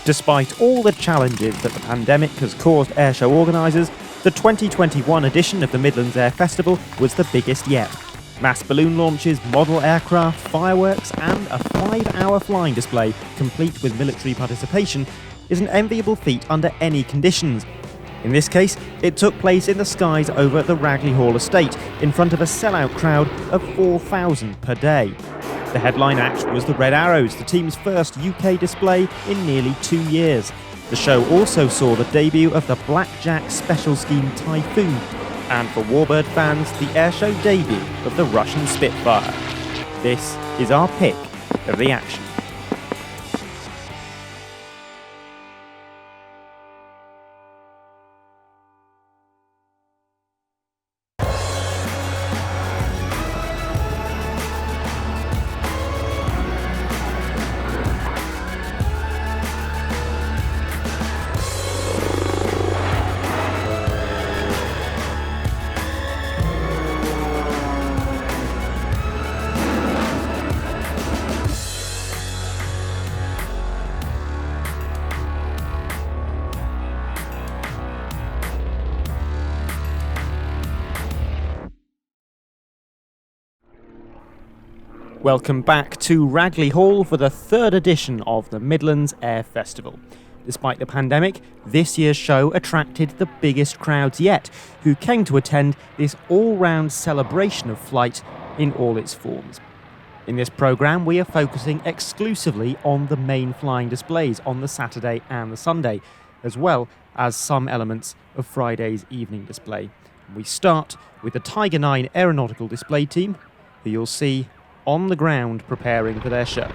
Despite all the challenges that the pandemic has caused airshow organisers, the 2021 edition of the Midlands Air Festival was the biggest yet. Mass balloon launches, model aircraft, fireworks and a 5-hour flying display, complete with military participation, is an enviable feat under any conditions. In this case, it took place in the skies over the Ragley Hall estate, in front of a sellout crowd of 4,000 per day. The headline act was the Red Arrows, the team's first UK display in nearly 2 years. The show also saw the debut of the Blackjack Special Scheme Typhoon, and for Warbird fans, the airshow debut of the Russian Spitfire. This is our pick of the action. Welcome back to Ragley Hall for the third edition of the Midlands Air Festival. Despite the pandemic, this year's show attracted the biggest crowds yet, who came to attend this all-round celebration of flight in all its forms. In this programme, we are focusing exclusively on the main flying displays on the Saturday and the Sunday, as well as some elements of Friday's evening display. We start with the Tiger 9 aeronautical display team, who you'll see on the ground preparing for their show.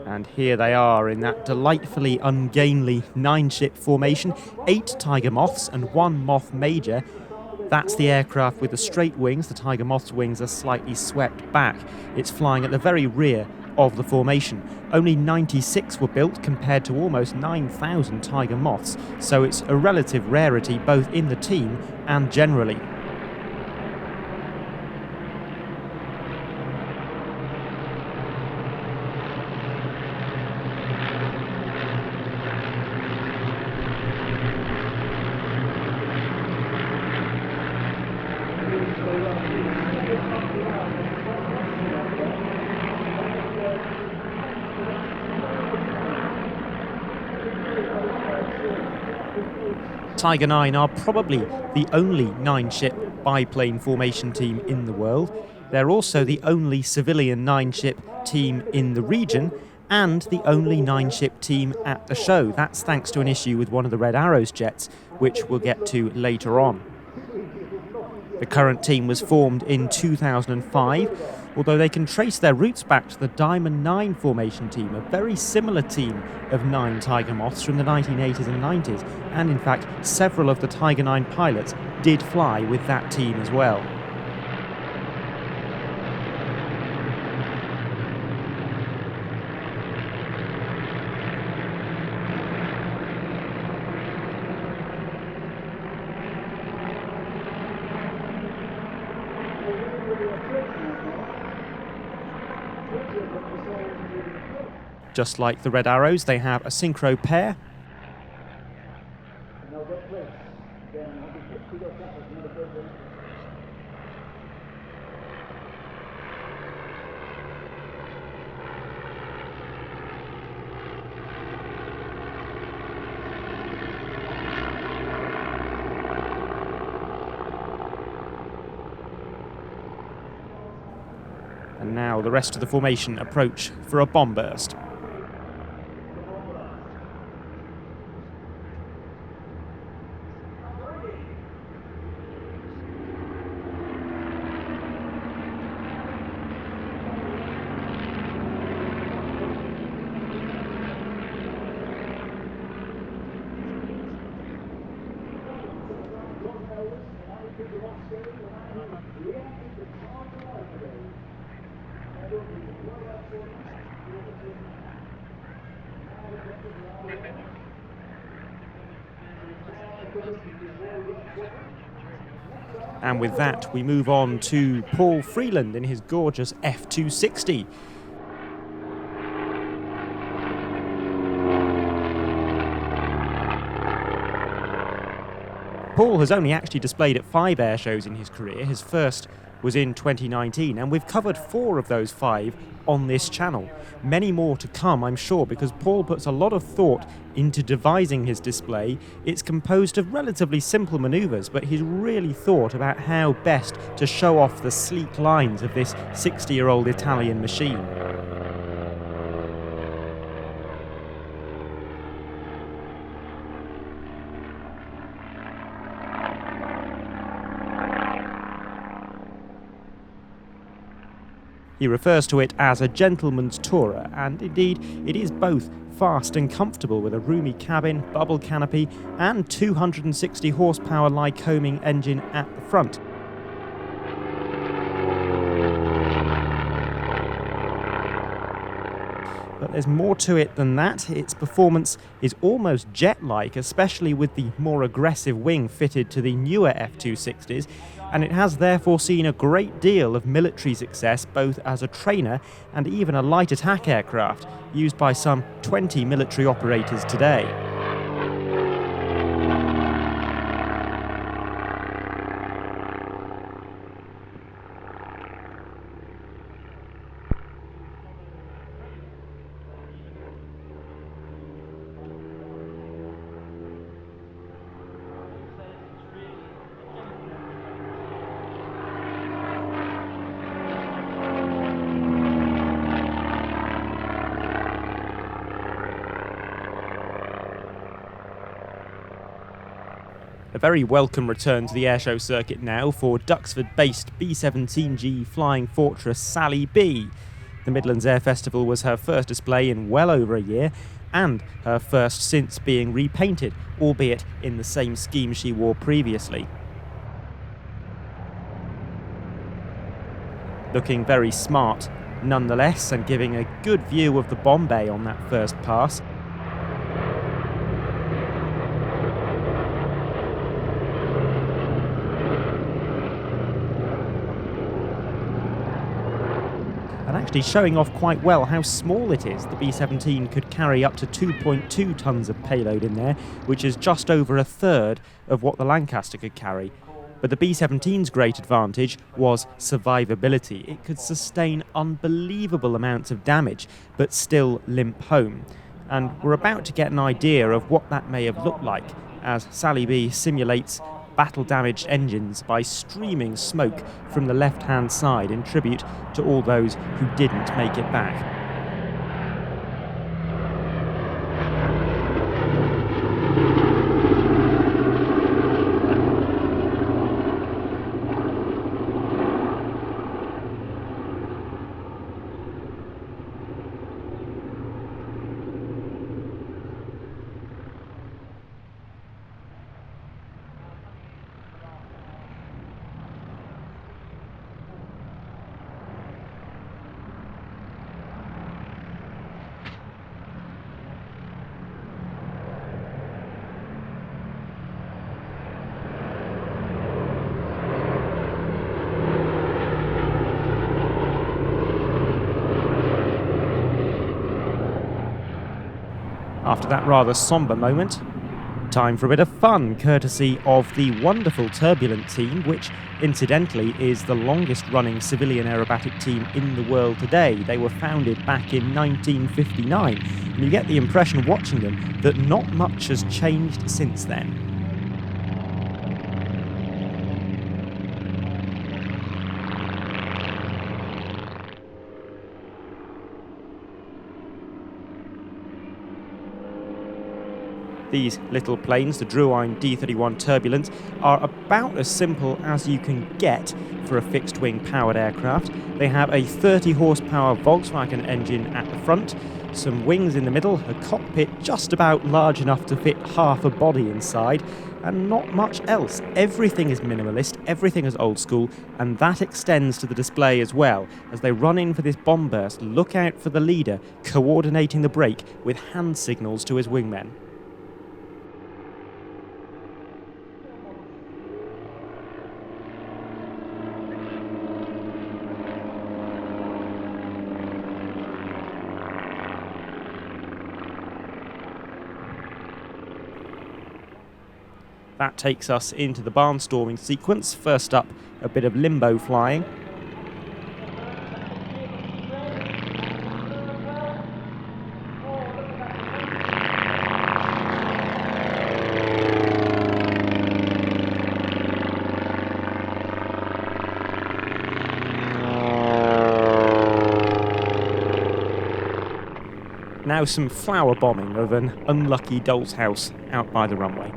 And here they are in that delightfully ungainly 9-ship formation, 8 Tiger Moths and 1 Moth Major. That's the aircraft with the straight wings. The Tiger Moth's wings are slightly swept back. It's flying at the very rear of the formation. Only 96 were built compared to almost 9,000 Tiger Moths, so it's a relative rarity both in the team and generally. Tiger 9 are probably the only 9-ship biplane formation team in the world. They're also the only civilian 9-ship team in the region and the only 9-ship team at the show. That's thanks to an issue with one of the Red Arrows jets, which we'll get to later on. The current team was formed in 2005, although they can trace their roots back to the Diamond 9 formation team, a very similar team of 9 Tiger Moths from the 1980s and 90s, and in fact several of the Tiger 9 pilots did fly with that team as well. Just like the Red Arrows, they have a synchro pair. And now the rest of the formation approach for a bomb burst. And with that, we move on to Paul Freeland in his gorgeous F260. Paul has only actually displayed at 5 air shows in his career. His first was in 2019, and we've covered 4 of those 5 on this channel. Many more to come, I'm sure, because Paul puts a lot of thought into devising his display. It's composed of relatively simple manoeuvres, but he's really thought about how best to show off the sleek lines of this 60-year-old Italian machine. He refers to it as a gentleman's tourer, and indeed it is both fast and comfortable with a roomy cabin, bubble canopy and 260 horsepower Lycoming engine at the front. But there's more to it than that. Its performance is almost jet-like, especially with the more aggressive wing fitted to the newer F260s, and it has therefore seen a great deal of military success both as a trainer and even a light attack aircraft, used by some 20 military operators today. A very welcome return to the airshow circuit now for Duxford-based B-17G Flying Fortress Sally B. The Midlands Air Festival was her first display in well over a year, and her first since being repainted, albeit in the same scheme she wore previously. Looking very smart nonetheless, and giving a good view of the bomb bay on that first pass. And actually showing off quite well how small it is. The B-17 could carry up to 2.2 tonnes of payload in there, which is just over a third of what the Lancaster could carry. But the B-17's great advantage was survivability. It could sustain unbelievable amounts of damage, but still limp home. And we're about to get an idea of what that may have looked like, as Sally B simulates battle-damaged engines by streaming smoke from the left-hand side in tribute to all those who didn't make it back. After that rather sombre moment, time for a bit of fun, courtesy of the wonderful Turbulent Team, which incidentally is the longest running civilian aerobatic team in the world today. They were founded back in 1959, and you get the impression watching them that not much has changed since then. These little planes, the Druine D31 Turbulent, are about as simple as you can get for a fixed-wing powered aircraft. They have a 30 horsepower Volkswagen engine at the front, some wings in the middle, a cockpit just about large enough to fit half a body inside, and not much else. Everything is minimalist, everything is old school, and that extends to the display as well. As they run in for this bomb burst, look out for the leader coordinating the break with hand signals to his wingmen. That takes us into the barnstorming sequence. First up, a bit of limbo flying. Now some flower bombing of an unlucky doll's house out by the runway.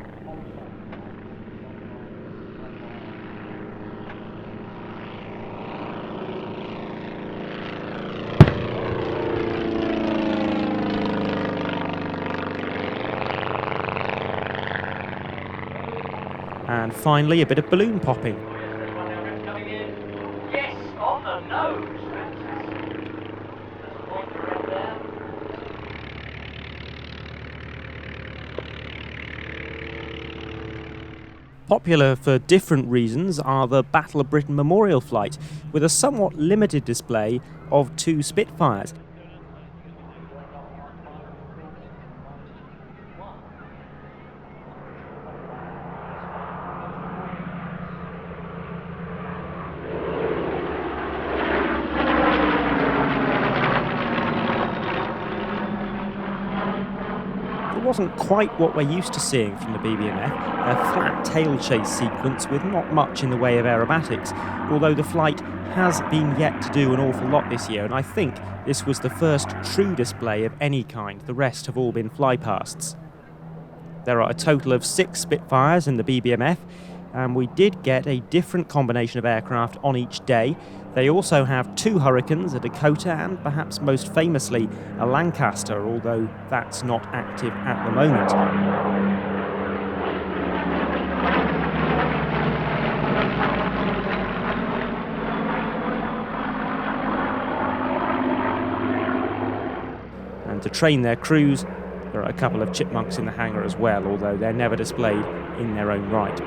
And finally, a bit of balloon popping. Yes, on the nose. Fantastic. There's a point around there. Popular for different reasons are the Battle of Britain Memorial Flight, with a somewhat limited display of 2 Spitfires. It wasn't quite what we're used to seeing from the BBMF, a flat tail chase sequence with not much in the way of aerobatics, although the flight has been yet to do an awful lot this year, and I think this was the first true display of any kind. The rest have all been flypasts. There are a total of 6 Spitfires in the BBMF, and we did get a different combination of aircraft on each day. They also have 2 Hurricanes, a Dakota, and perhaps most famously a Lancaster, although that's not active at the moment. And to train their crews, there are a couple of Chipmunks in the hangar as well, although they're never displayed in their own right.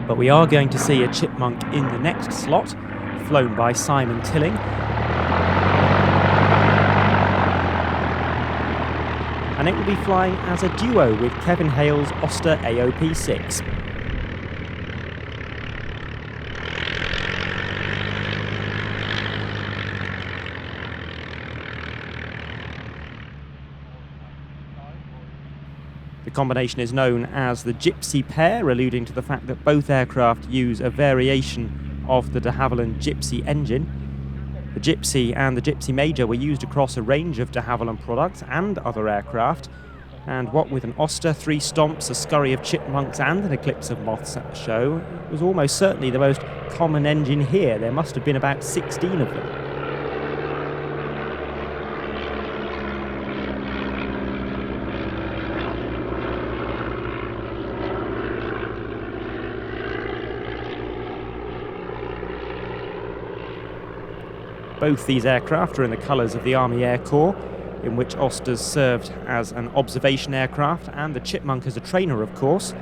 But we are going to see a Chipmunk in the next slot, flown by Simon Tilling. And it will be flying as a duo with Kevin Hale's Oster AOP6. The combination is known as the Gypsy Pair, alluding to the fact that both aircraft use a variation of the de Havilland Gypsy engine. The Gypsy and the Gypsy Major were used across a range of de Havilland products and other aircraft, and what with an Oster, 3 Stomps, a scurry of Chipmunks and an eclipse of moths at the show, it was almost certainly the most common engine here. There must have been about 16 of them. Both these aircraft are in the colours of the Army Air Corps, in which Oster's served as an observation aircraft and the Chipmunk as a trainer, of course.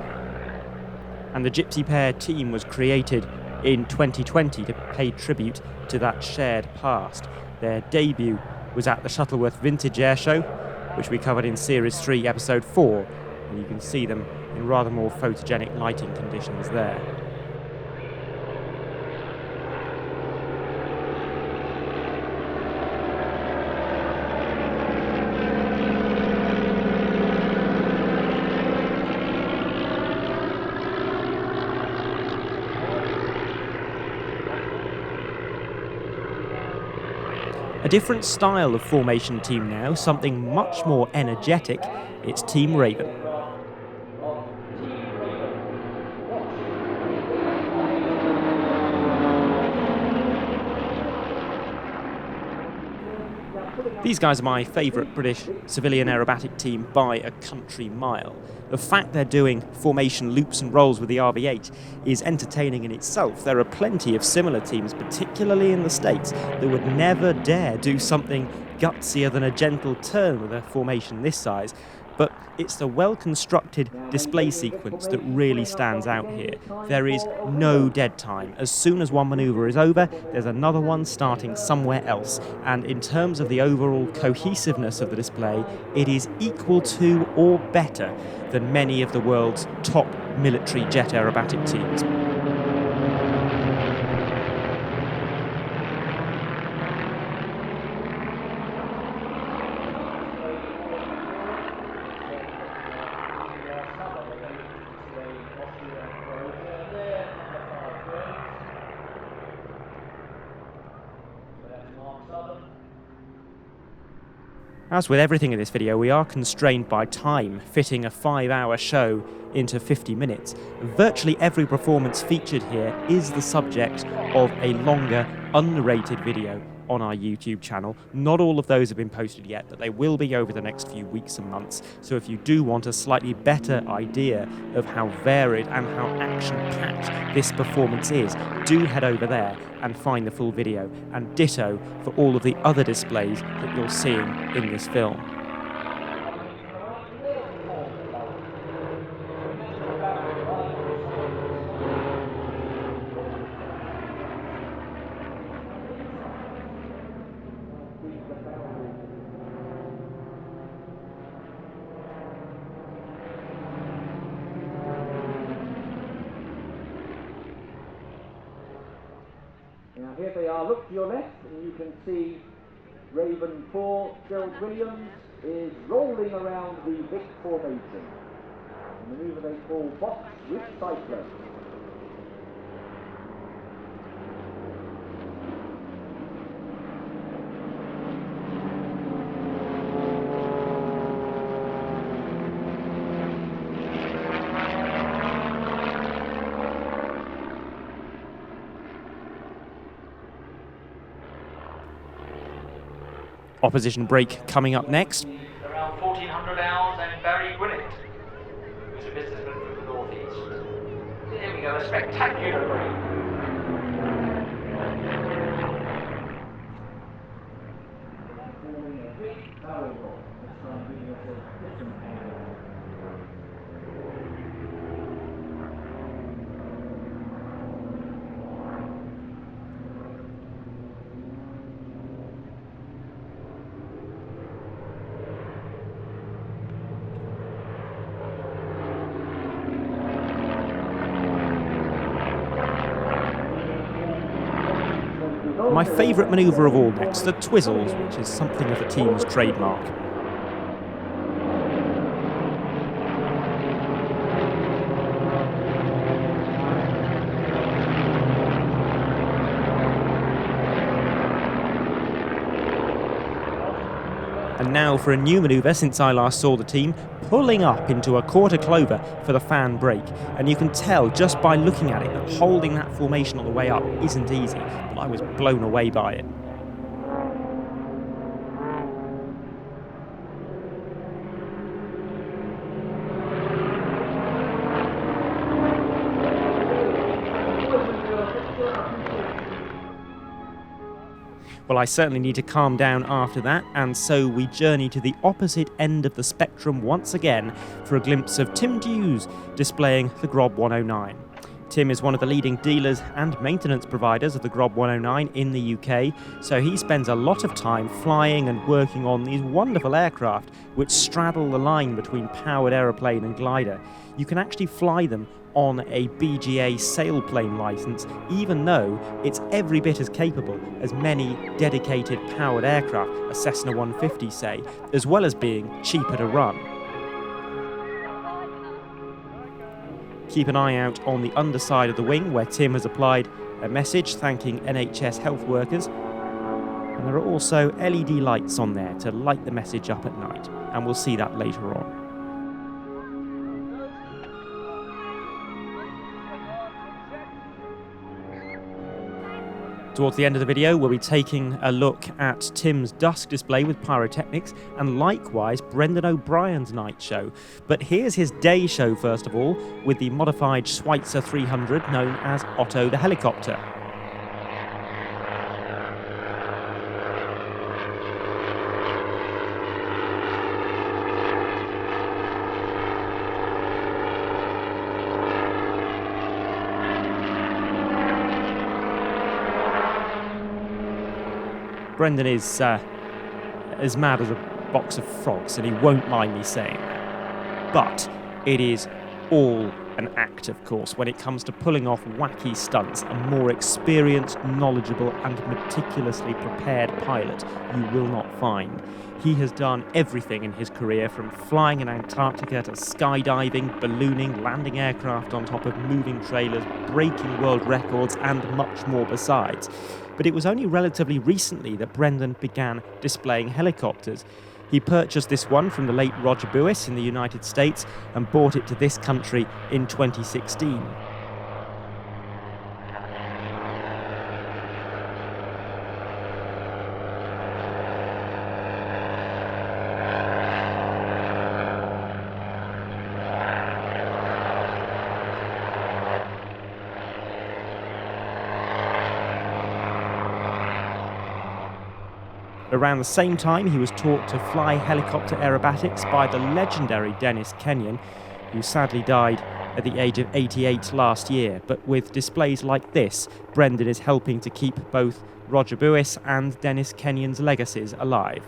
And the Gypsy Pair team was created in 2020 to pay tribute to that shared past. Their debut was at the Shuttleworth Vintage Airshow, which we covered in Series 3, Episode 4, and you can see them in rather more photogenic lighting conditions there. A different style of formation team now, something much more energetic. It's Team Raven. These guys are my favourite British civilian aerobatic team by a country mile. The fact they're doing formation loops and rolls with the RV-8 is entertaining in itself. There are plenty of similar teams, particularly in the States, that would never dare do something gutsier than a gentle turn with a formation this size. But it's the well-constructed display sequence that really stands out here. There is no dead time. As soon as one manoeuvre is over, there's another one starting somewhere else. And in terms of the overall cohesiveness of the display, it is equal to or better than many of the world's top military jet aerobatic teams. As with everything in this video, we are constrained by time, fitting a 5-hour show into 50 minutes. Virtually every performance featured here is the subject of a longer, unrated video on our YouTube channel. Not all of those have been posted yet, but they will be over the next few weeks and months. So if you do want a slightly better idea of how varied and how action-packed this performance is, do head over there and find the full video, and ditto for all of the other displays that you're seeing in this film. Now here they are, look to your left and you can see Raven 4, Gerald Williams is rolling around the Vic formation. A manoeuvre they call box with cyclone. Opposition break coming up next. Around 1400 hours and Barry Gwinnett, who's a businessman from the northeast. There we go, a spectacular break. My favourite manoeuvre of all next, the Twizzles, which is something of the team's trademark. And now for a new manoeuvre since I last saw the team, pulling up into a quarter clover for the fan break. And you can tell just by looking at it that holding that formation on the way up isn't easy, but I was blown away by it. Well, I certainly need to calm down after that, and so we journey to the opposite end of the spectrum once again for a glimpse of Tim Dews displaying the Grob 109. Tim is one of the leading dealers and maintenance providers of the Grob 109 in the UK, so he spends a lot of time flying and working on these wonderful aircraft which straddle the line between powered aeroplane and glider. You can actually fly them on a BGA sailplane license, even though it's every bit as capable as many dedicated powered aircraft, a Cessna 150 say, as well as being cheaper to run. Keep an eye out on the underside of the wing where Tim has applied a message thanking NHS health workers. And there are also LED lights on there to light the message up at night, and we'll see that later on. Towards the end of the video, we'll be taking a look at Tim's dusk display with pyrotechnics, and likewise Brendan O'Brien's night show. But here's his day show first of all, with the modified Schweitzer 300 known as Otto the helicopter. Brendan is as mad as a box of frogs, and he won't mind me saying that. But it is all an act, of course, when it comes to pulling off wacky stunts. A more experienced, knowledgeable and meticulously prepared pilot you will not find. He has done everything in his career, from flying in Antarctica to skydiving, ballooning, landing aircraft on top of moving trailers, breaking world records and much more besides. But it was only relatively recently that Brendan began displaying helicopters. He purchased this one from the late Roger Buis in the United States and brought it to this country in 2016. Around the same time, he was taught to fly helicopter aerobatics by the legendary Dennis Kenyon, who sadly died at the age of 88 last year. But with displays like this, Brendan is helping to keep both Roger Buis and Dennis Kenyon's legacies alive.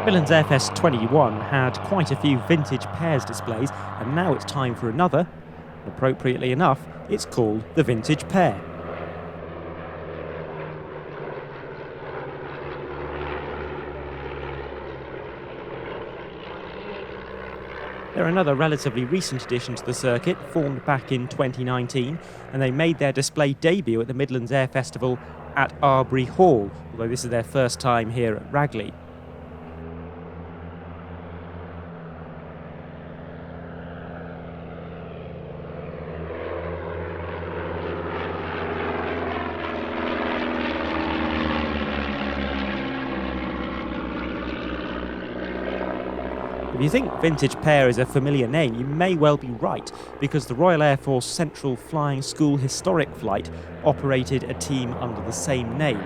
Midlands Air Fest 21 had quite a few vintage pairs displays, and now it's time for another. Appropriately enough, it's called the Vintage Pair. They're another relatively recent addition to the circuit, formed back in 2019, and they made their display debut at the Midlands Air Festival at Arbury Hall, although this is their first time here at Ragley. If you think Vintage Pair is a familiar name, you may well be right, because the Royal Air Force Central Flying School Historic Flight operated a team under the same name.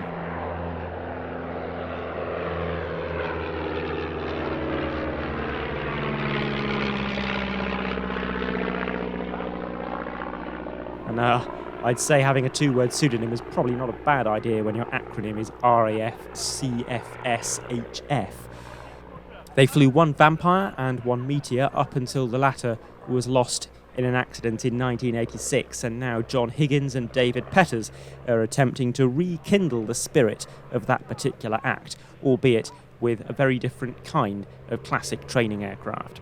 And I'd say having a two-word pseudonym is probably not a bad idea when your acronym is RAF CFSHF. They flew one Vampire and one Meteor up until the latter was lost in an accident in 1986, and now John Higgins and David Petters are attempting to rekindle the spirit of that particular act, albeit with a very different kind of classic training aircraft.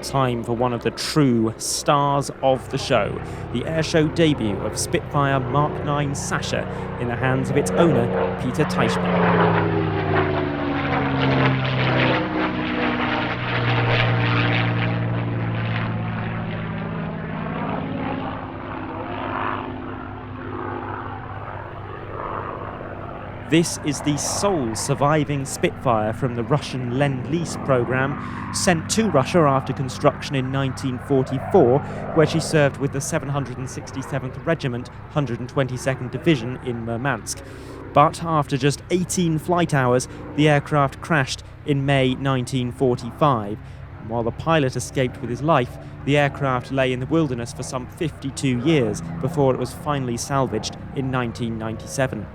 Time for one of the true stars of the show, the airshow debut of Spitfire Mk9 Sasha in the hands of its owner, Peter Teichman. This is the sole surviving Spitfire from the Russian Lend-Lease program, sent to Russia after construction in 1944, where she served with the 767th Regiment, 122nd Division in Murmansk. But after just 18 flight hours, the aircraft crashed in May 1945. And while the pilot escaped with his life, the aircraft lay in the wilderness for some 52 years before it was finally salvaged in 1997.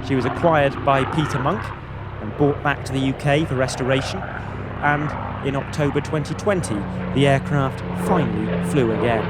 She was acquired by Peter Monk and brought back to the UK for restoration, and in October 2020 the aircraft finally flew again.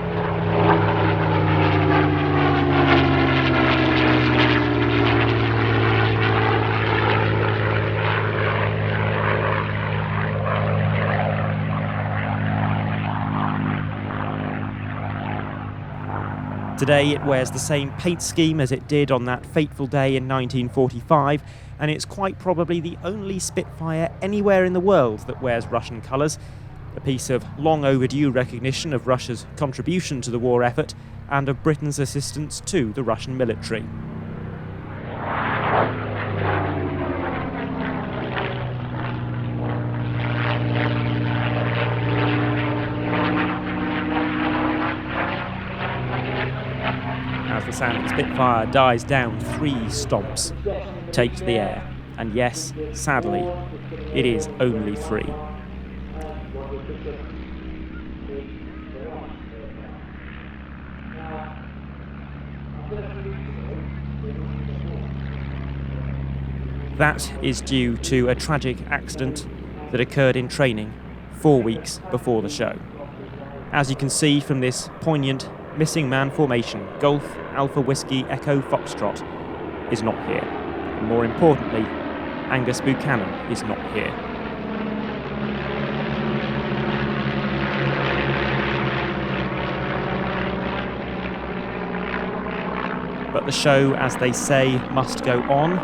Today it wears the same paint scheme as it did on that fateful day in 1945, and it's quite probably the only Spitfire anywhere in the world that wears Russian colours, a piece of long overdue recognition of Russia's contribution to the war effort and of Britain's assistance to the Russian military. As the sound of the Spitfire dies down, 3 stomps take to the air. And yes, sadly, it is only 3. That is due to a tragic accident that occurred in training 4 weeks before the show. As you can see from this poignant missing man formation, Golf Alpha Whiskey Echo Foxtrot is not here. And more importantly, Angus Buchanan is not here. But the show, as they say, must go on,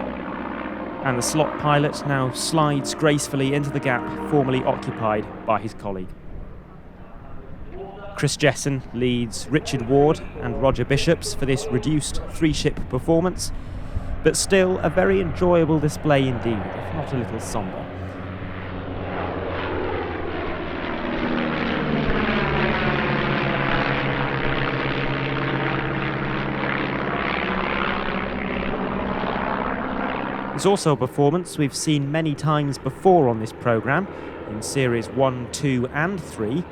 and the slot pilot now slides gracefully into the gap formerly occupied by his colleague. Chris Jessen leads Richard Ward and Roger Bishops for this reduced 3-ship performance, but still a very enjoyable display indeed, if not a little sombre. It's also a performance we've seen many times before on this programme, in Series 1, 2 and 3,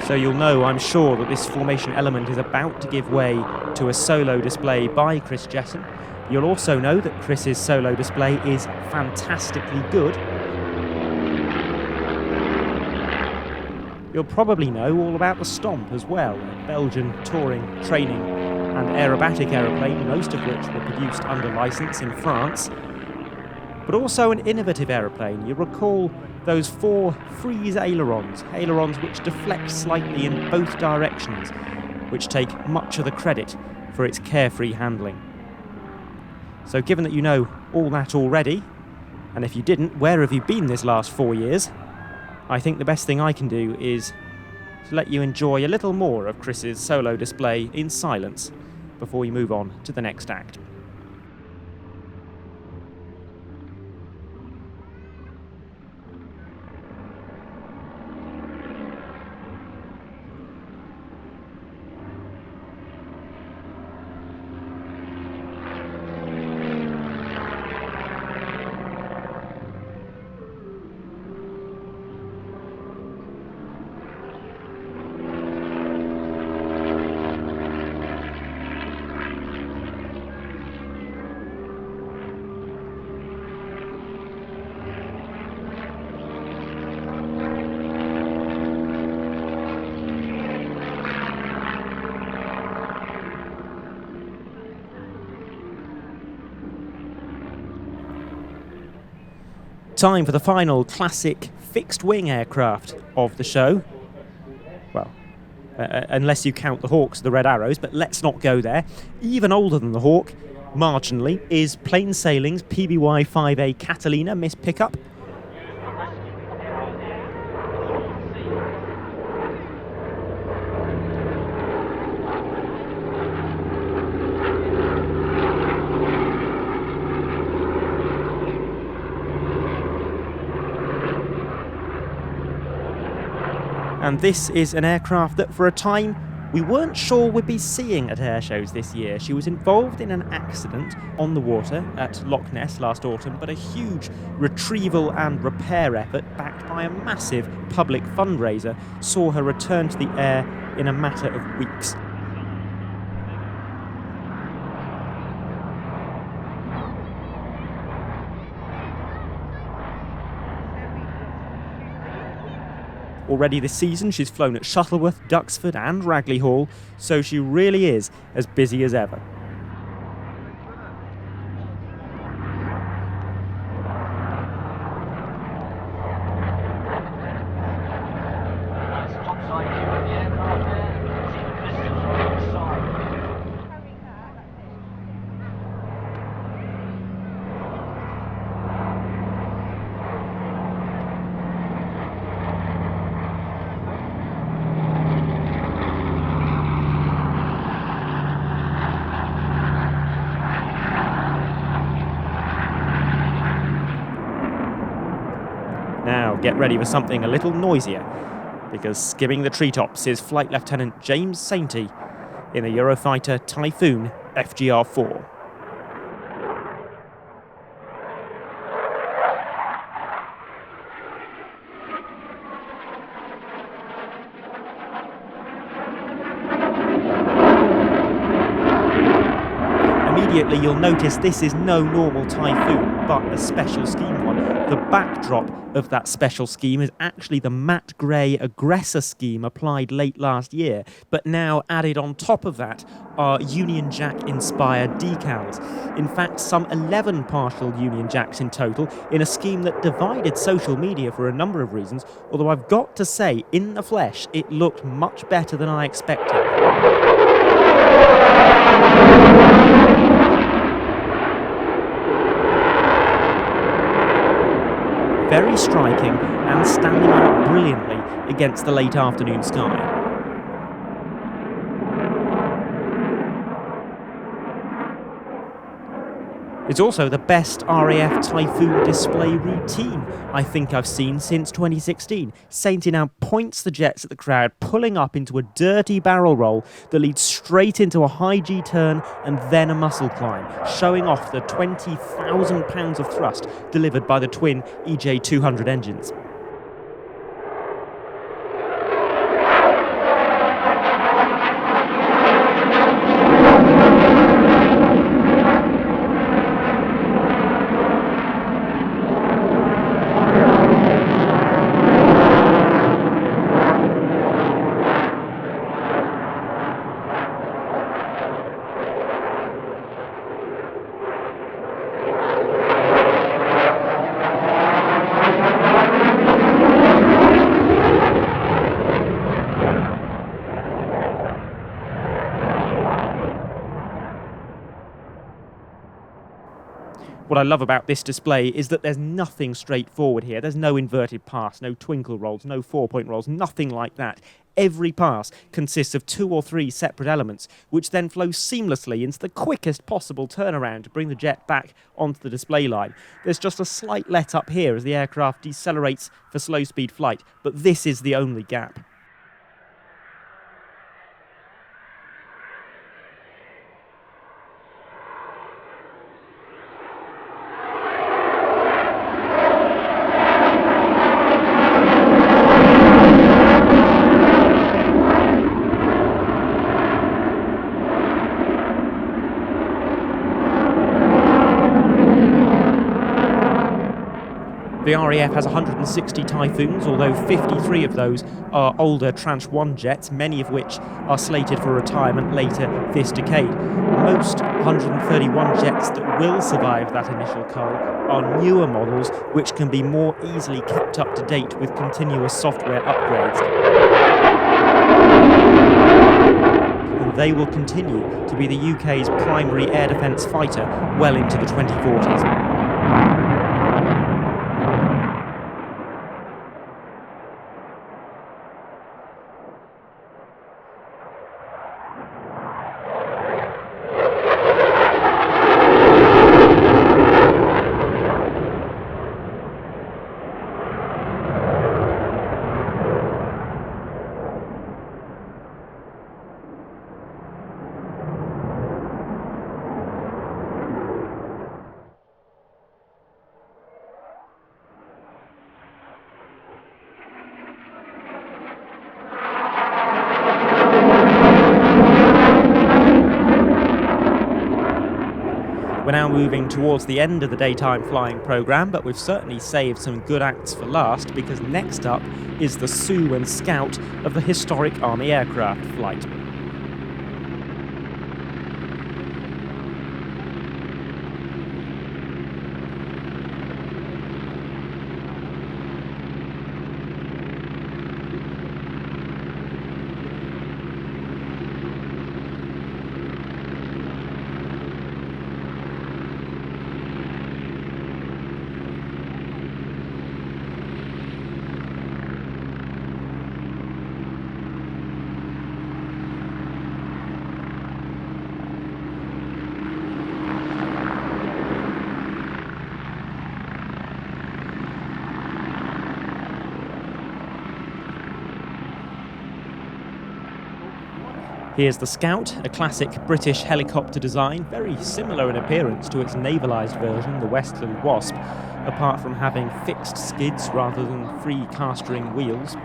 so you'll know, I'm sure, that this formation element is about to give way to a solo display by Chris Jessen. You'll also know that Chris's solo display is fantastically good. You'll probably know all about the Stomp as well, a Belgian touring, training and aerobatic aeroplane, most of which were produced under licence in France, but also an innovative aeroplane. You recall those 4 freeze ailerons which deflect slightly in both directions, which take much of the credit for its carefree handling. So given that you know all that already, and if you didn't, where have you been this last 4 years? I think the best thing I can do is to let you enjoy a little more of Chris's solo display in silence before we move on to the next act. Time for the final classic fixed-wing aircraft of the show. Well, unless you count the Hawks, the Red Arrows, but let's not go there. Even older than the Hawk, marginally, is Plain Sailing's PBY-5A Catalina Miss Pickup. And this is an aircraft that for a time we weren't sure we'd be seeing at air shows this year. She was involved in an accident on the water at Loch Ness last autumn, but a huge retrieval and repair effort backed by a massive public fundraiser saw her return to the air in a matter of weeks. Already this season, she's flown at Shuttleworth, Duxford and Ragley Hall, so she really is as busy as ever. That's top side view of the aircraft there. You can see the blisters on each side. Now get ready for something a little noisier, because skimming the treetops is Flight Lieutenant James Sainty in a Eurofighter Typhoon FGR4. Immediately you'll notice this is no normal Typhoon, but a special scheme one. The backdrop of that special scheme is actually the matte grey Aggressor scheme applied late last year, but now added on top of that are Union Jack inspired decals. In fact, some 11 partial Union Jacks in total, in a scheme that divided social media for a number of reasons, although I've got to say, in the flesh, it looked much better than I expected. Very striking and standing out brilliantly against the late afternoon sky. It's also the best RAF Typhoon display routine I think I've seen since 2016. Sainty now points the jets at the crowd, pulling up into a dirty barrel roll that leads straight into a high G turn and then a muscle climb, showing off the 20,000 pounds of thrust delivered by the twin EJ200 engines. What I love about this display is that there's nothing straightforward here. There's no inverted pass, no twinkle rolls, no 4-point rolls, nothing like that. Every pass consists of 2 or 3 separate elements, which then flow seamlessly into the quickest possible turnaround to bring the jet back onto the display line. There's just a slight let up here as the aircraft decelerates for slow speed flight, but this is the only gap. The RAF has 160 Typhoons, although 53 of those are older Tranche 1 jets, many of which are slated for retirement later this decade. Most 131 jets that will survive that initial cull are newer models which can be more easily kept up to date with continuous software upgrades. And they will continue to be the UK's primary air defence fighter well into the 2040s. now moving towards the end of the daytime flying programme, but we've certainly saved some good acts for last, because next up is the Sioux and Scout of the historic Army aircraft flight. Here's the Scout, a classic British helicopter design, very similar in appearance to its navalised version, the Westland Wasp, apart from having fixed skids rather than free castering wheels.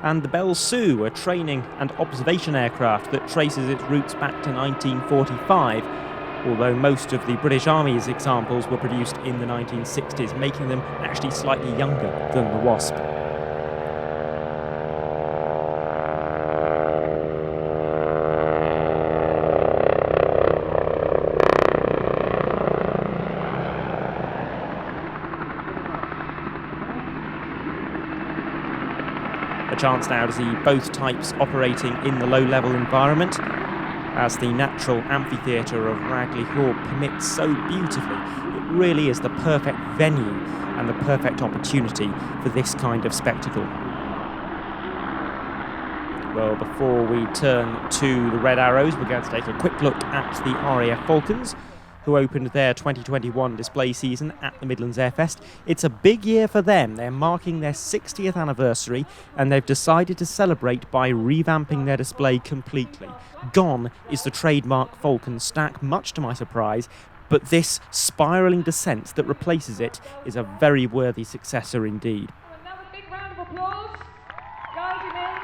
And the Belle Sioux, a training and observation aircraft that traces its roots back to 1945, although most of the British Army's examples were produced in the 1960s, making them actually slightly younger than the Wasp. A chance now to see both types operating in the low-level environment, as the natural amphitheatre of Ragley Hall permits so beautifully. It really is the perfect venue and the perfect opportunity for this kind of spectacle. Well, before we turn to the Red Arrows, we're going to take a quick look at the RAF Falcons, who opened their 2021 display season at the Midlands Air Fest. It's a big year for them. They're marking their 60th anniversary, and they've decided to celebrate by revamping their display completely. Gone is the trademark Falcon stack, much to my surprise, but this spiralling descent that replaces it is a very worthy successor indeed. Another big round of applause. Guide him in.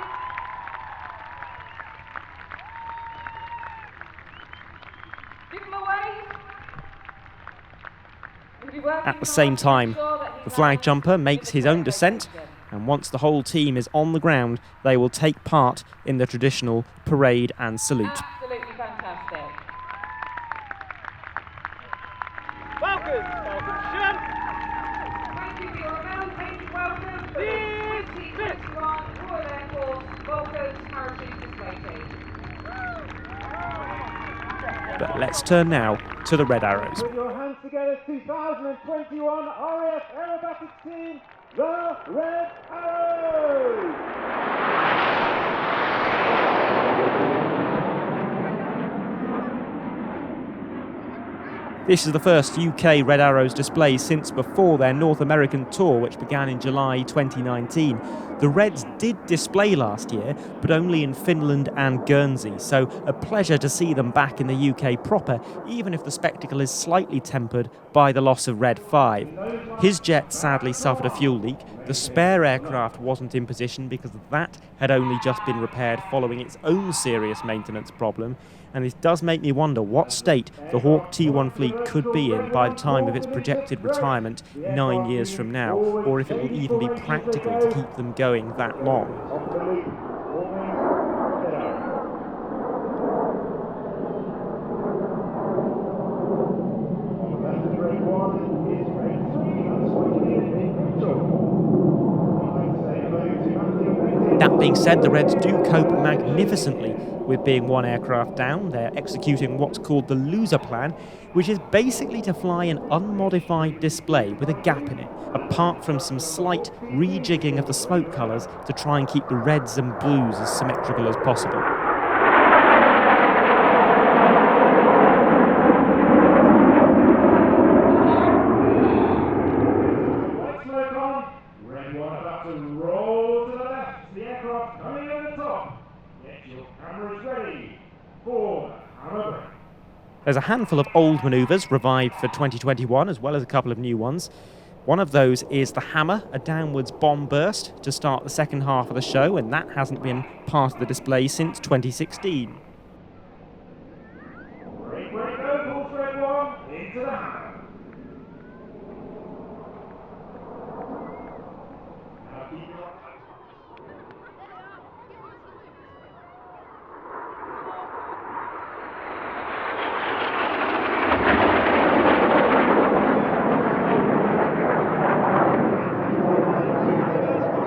Give him away. At the same time, the flag jumper makes his own descent, and once the whole team is on the ground, they will take part in the traditional parade and salute. Absolutely fantastic. Falcons, Falcons, jump! Thank you for your amazing welcome for the 2021 Royal Air Force Falcons Parachute Display Team. But let's turn now to the Red Arrows. Put your hands together, 2021 RAF Aerobatics Team, the Red Arrows! This is the first UK Red Arrows display since before their North American tour, which began in July 2019. The Reds did display last year, but only in Finland and Guernsey, so a pleasure to see them back in the UK proper, even if the spectacle is slightly tempered by the loss of Red 5. His jet sadly suffered a fuel leak. The spare aircraft wasn't in position because that had only just been repaired following its own serious maintenance problem, and it does make me wonder what state the Hawk T1 fleet could be in by the time of its projected retirement 9 years from now, or if it will even be practical to keep them going that long. That being said, the Reds do cope magnificently with being one aircraft down. They're executing what's called the loser plan, which is basically to fly an unmodified display with a gap in it, apart from some slight rejigging of the smoke colours to try and keep the reds and blues as symmetrical as possible. There's a handful of old manoeuvres revived for 2021, as well as a couple of new ones. One of those is the Hammer, a downwards bomb burst to start the second half of the show, and that hasn't been part of the display since 2016. Break, break, go, full straight one, into the hammer. Now keep it on tight.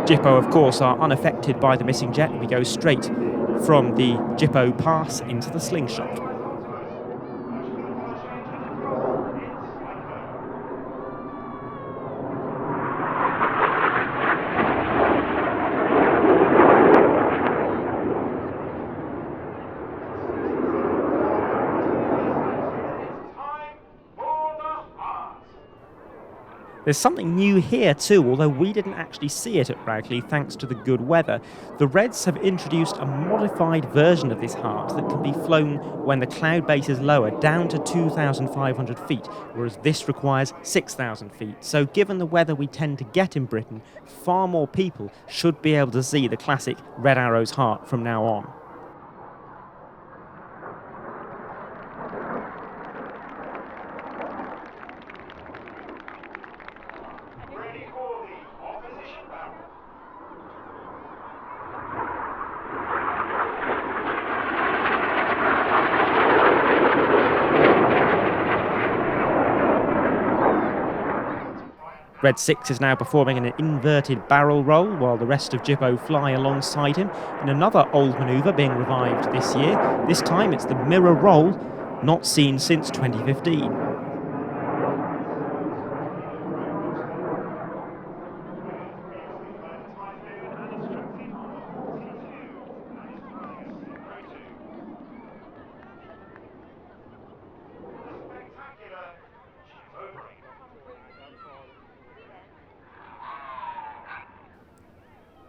Djibo, of course, are unaffected by the missing jet. We go straight from the Djibo pass into the slingshot. There's something new here too, although we didn't actually see it at Ragley thanks to the good weather. The Reds have introduced a modified version of this heart that can be flown when the cloud base is lower, down to 2,500 feet, whereas this requires 6,000 feet. So given the weather we tend to get in Britain, far more people should be able to see the classic Red Arrow's heart from now on. Red 6 is now performing an inverted barrel roll while the rest of Djibo fly alongside him in another old manoeuvre being revived this year. This time it's the mirror roll, not seen since 2015.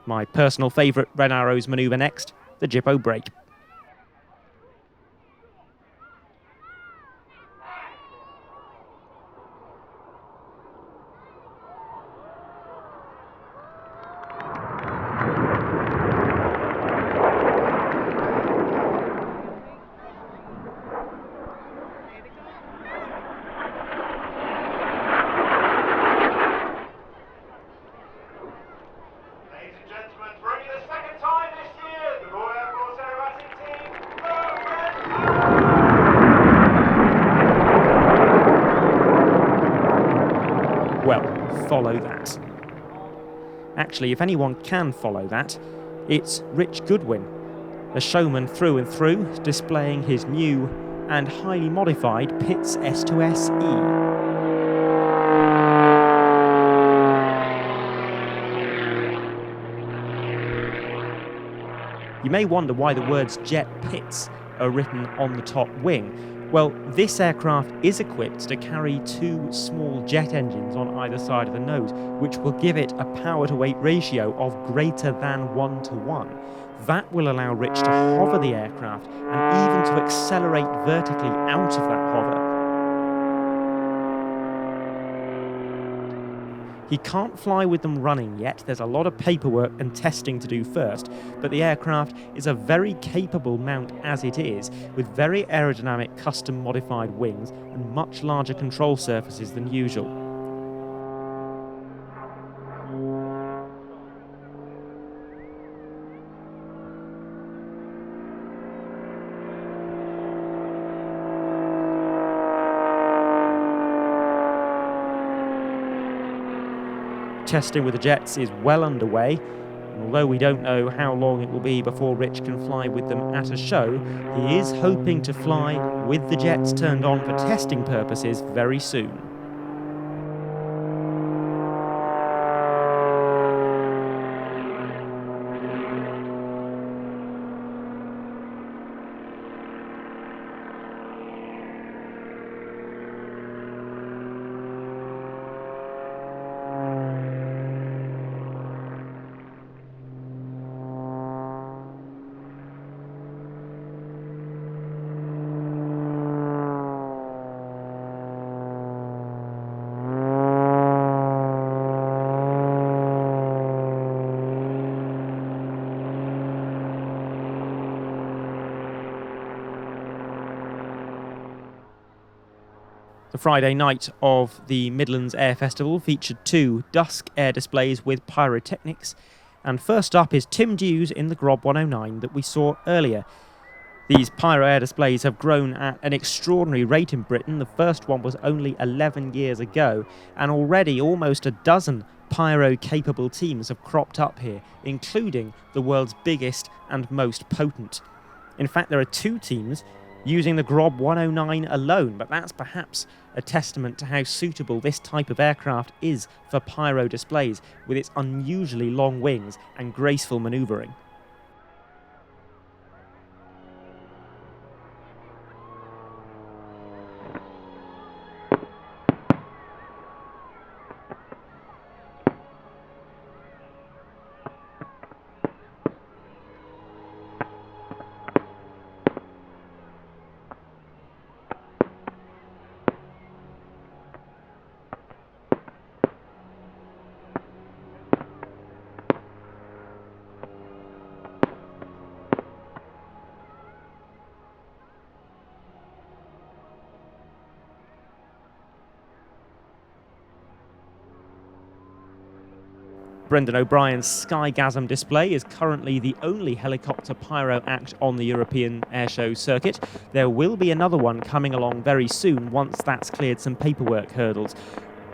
My personal favourite Red Arrows manoeuvre next, the Djibo Break. Well, follow that. Actually, if anyone can follow that, it's Rich Goodwin, a showman through and through, displaying his new and highly modified Pitts S02E. You may wonder why the words Jet Pitts are written on the top wing. Well, this aircraft is equipped to carry two small jet engines on either side of the nose, which will give it a power-to-weight ratio of greater than 1:1. That will allow Rich to hover the aircraft and even to accelerate vertically out of that hover. He can't fly with them running yet, there's a lot of paperwork and testing to do first, but the aircraft is a very capable mount as it is, with very aerodynamic custom modified wings and much larger control surfaces than usual. Testing with the jets is well underway, and although we don't know how long it will be before Rich can fly with them at a show, he is hoping to fly with the jets turned on for testing purposes very soon. The Friday night of the Midlands Air Festival featured 2 dusk air displays with pyrotechnics, and first up is Tim Dews in the Grob 109 that we saw earlier. These pyro air displays have grown at an extraordinary rate in Britain. The first one was only 11 years ago, and already almost a dozen pyro-capable teams have cropped up here, including the world's biggest and most potent. In fact, there are 2 teams using the Grob 109 alone, but that's perhaps a testament to how suitable this type of aircraft is for pyro displays, with its unusually long wings and graceful manoeuvring. Brendan O'Brien's Sky Gasm display is currently the only helicopter pyro act on the European Airshow circuit. There will be another one coming along very soon once that's cleared some paperwork hurdles.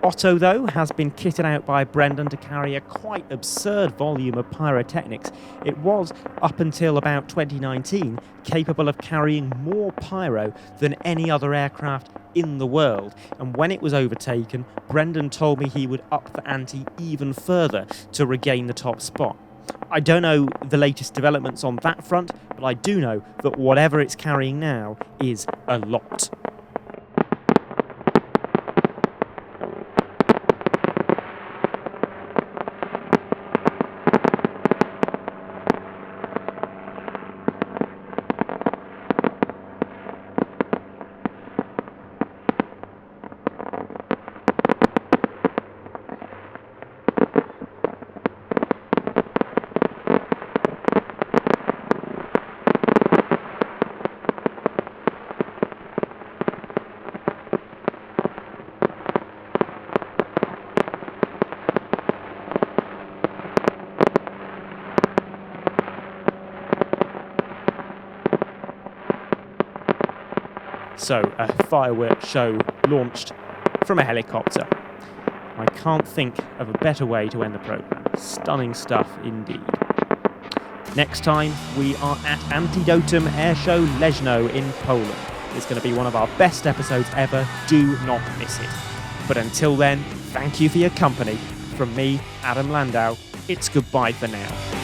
Otto, though, has been kitted out by Brendan to carry a quite absurd volume of pyrotechnics. It was, up until about 2019, capable of carrying more pyro than any other aircraft in the world. And when it was overtaken, Brendan told me he would up the ante even further to regain the top spot. I don't know the latest developments on that front, but I do know that whatever it's carrying now is a lot. So, a fireworks show launched from a helicopter. I can't think of a better way to end the programme. Stunning stuff indeed. Next time, we are at Antidotum Airshow Leszno in Poland. It's going to be one of our best episodes ever. Do not miss it. But until then, thank you for your company. From me, Adam Landau, it's goodbye for now.